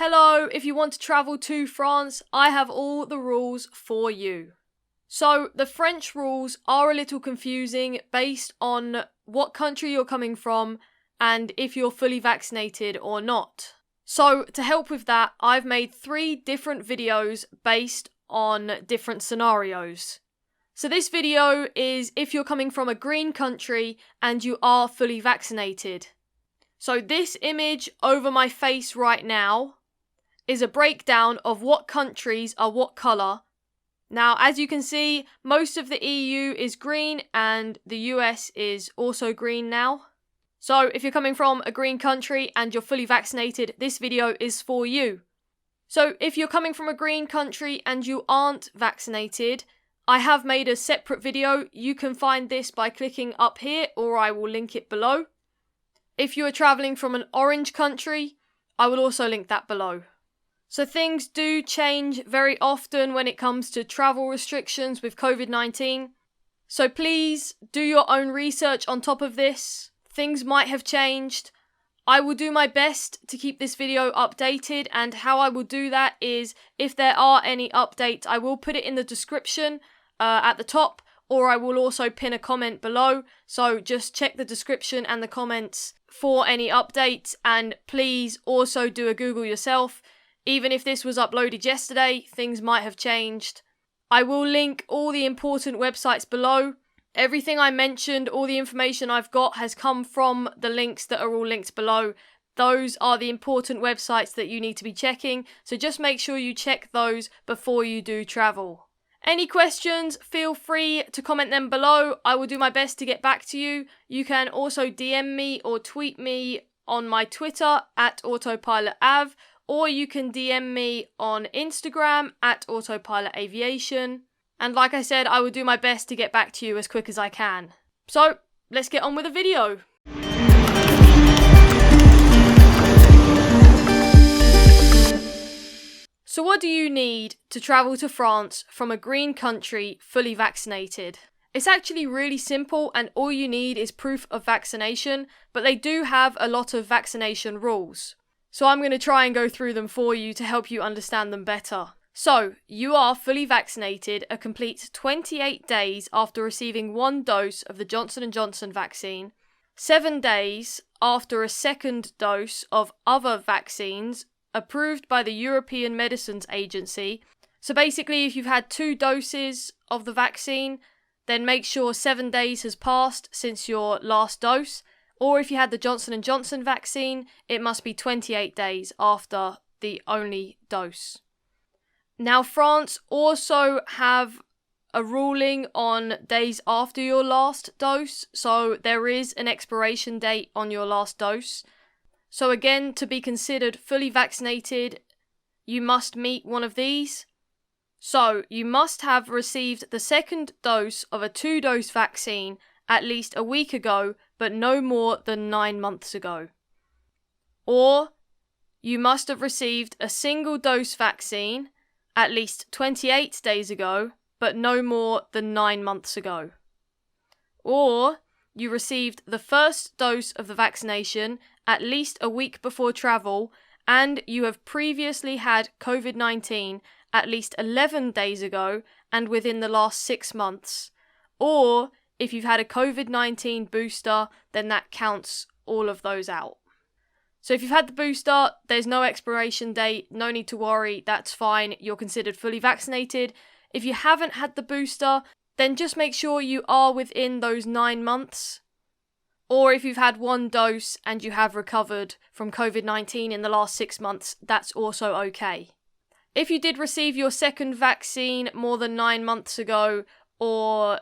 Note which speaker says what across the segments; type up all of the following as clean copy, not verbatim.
Speaker 1: Hello, if you want to travel to France, I have all the rules for you. So, the French rules are a little confusing based on what country you're coming from and if you're fully vaccinated or not. So, to help with that, I've made 3 different videos based on different scenarios. So this video is if you're coming from a green country and you are fully vaccinated. So this image over my face right now is a breakdown of what countries are what colour. Now, as you can see, most of the EU is green and the US is also green now. So if you're coming from a green country and you're fully vaccinated, this video is for you. So if you're coming from a green country and you aren't vaccinated, I have made a separate video. You can find this by clicking up here or I will link it below. If you are travelling from an orange country, I will also link that below. So things do change very often when it comes to travel restrictions with COVID-19. So please do your own research on top of this. Things might have changed. I will do my best to keep this video updated, and how I will do that is if there are any updates, I will put it in the description at the top, or I will also pin a comment below. So just check the description and the comments for any updates, and please also do a Google yourself. Even if this was uploaded yesterday, things might have changed. I will link all the important websites below. Everything I mentioned, all the information I've got has come from the links that are all linked below. Those are the important websites that you need to be checking, so just make sure you check those before you do travel. Any questions, feel free to comment them below. I will do my best to get back to you. You can also DM me or tweet me on my Twitter at autopilotav, or you can DM me on Instagram at autopilotaviation. And like I said, I will do my best to get back to you as quick as I can. So, let's get on with the video. So what do you need to travel to France from a green country fully vaccinated? It's actually really simple, and all you need is proof of vaccination, but they do have a lot of vaccination rules. So I'm going to try and go through them for you to help you understand them better. So, you are fully vaccinated a complete 28 days after receiving 1 dose of the Johnson & Johnson vaccine, 7 days after a second dose of other vaccines approved by the European Medicines Agency. So basically, if you've had 2 doses of the vaccine, then make sure 7 days has passed since your last dose. Or if you had the Johnson & Johnson vaccine, it must be 28 days after the only dose. Now, France also have a ruling on days after your last dose, so there is an expiration date on your last dose. So again, to be considered fully vaccinated, you must meet one of these. So, you must have received the second dose of a 2-dose vaccine at least a week ago, but no more than 9 months ago. Or, you must have received a single-dose vaccine at least 28 days ago, but no more than 9 months ago. Or, you received the first dose of the vaccination at least a week before travel, and you have previously had COVID-19 at least 11 days ago and within the last 6 months. Or, if you've had a COVID-19 booster, then that counts all of those out. So if you've had the booster, there's no expiration date, no need to worry, that's fine, you're considered fully vaccinated. If you haven't had the booster, then just make sure you are within those 9 months. Or if you've had 1 dose and you have recovered from COVID-19 in the last 6 months, that's also okay. If you did receive your second vaccine more than 9 months ago, or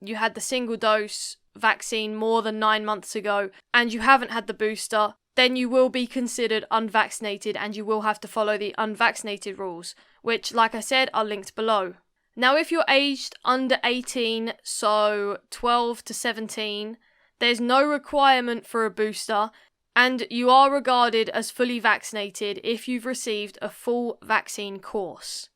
Speaker 1: you had the single dose vaccine more than 9 months ago, and you haven't had the booster, then you will be considered unvaccinated and you will have to follow the unvaccinated rules, which, like I said, are linked below. Now, if you're aged under 18, so 12 to 17, there's no requirement for a booster, and you are regarded as fully vaccinated if you've received a full vaccine course.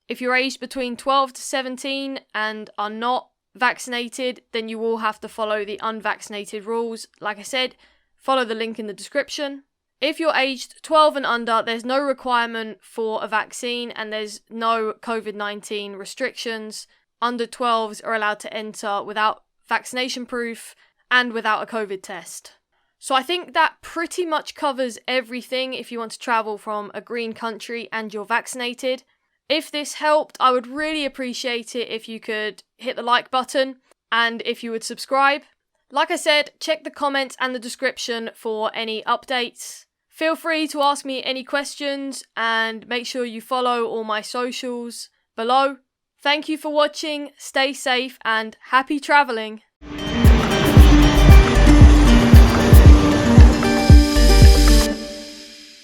Speaker 1: If you're aged between 12 to 17 and are not vaccinated, then you will have to follow the unvaccinated rules. Like I said, follow the link in the description. If you're aged 12 and under, there's no requirement for a vaccine and there's no COVID-19 restrictions. Under 12s are allowed to enter without vaccination proof and without a COVID test. So I think that pretty much covers everything if you want to travel from a green country and you're vaccinated. If this helped, I would really appreciate it if you could hit the like button and if you would subscribe. Like I said, check the comments and the description for any updates. Feel free to ask me any questions and make sure you follow all my socials below. Thank you for watching, stay safe and happy travelling!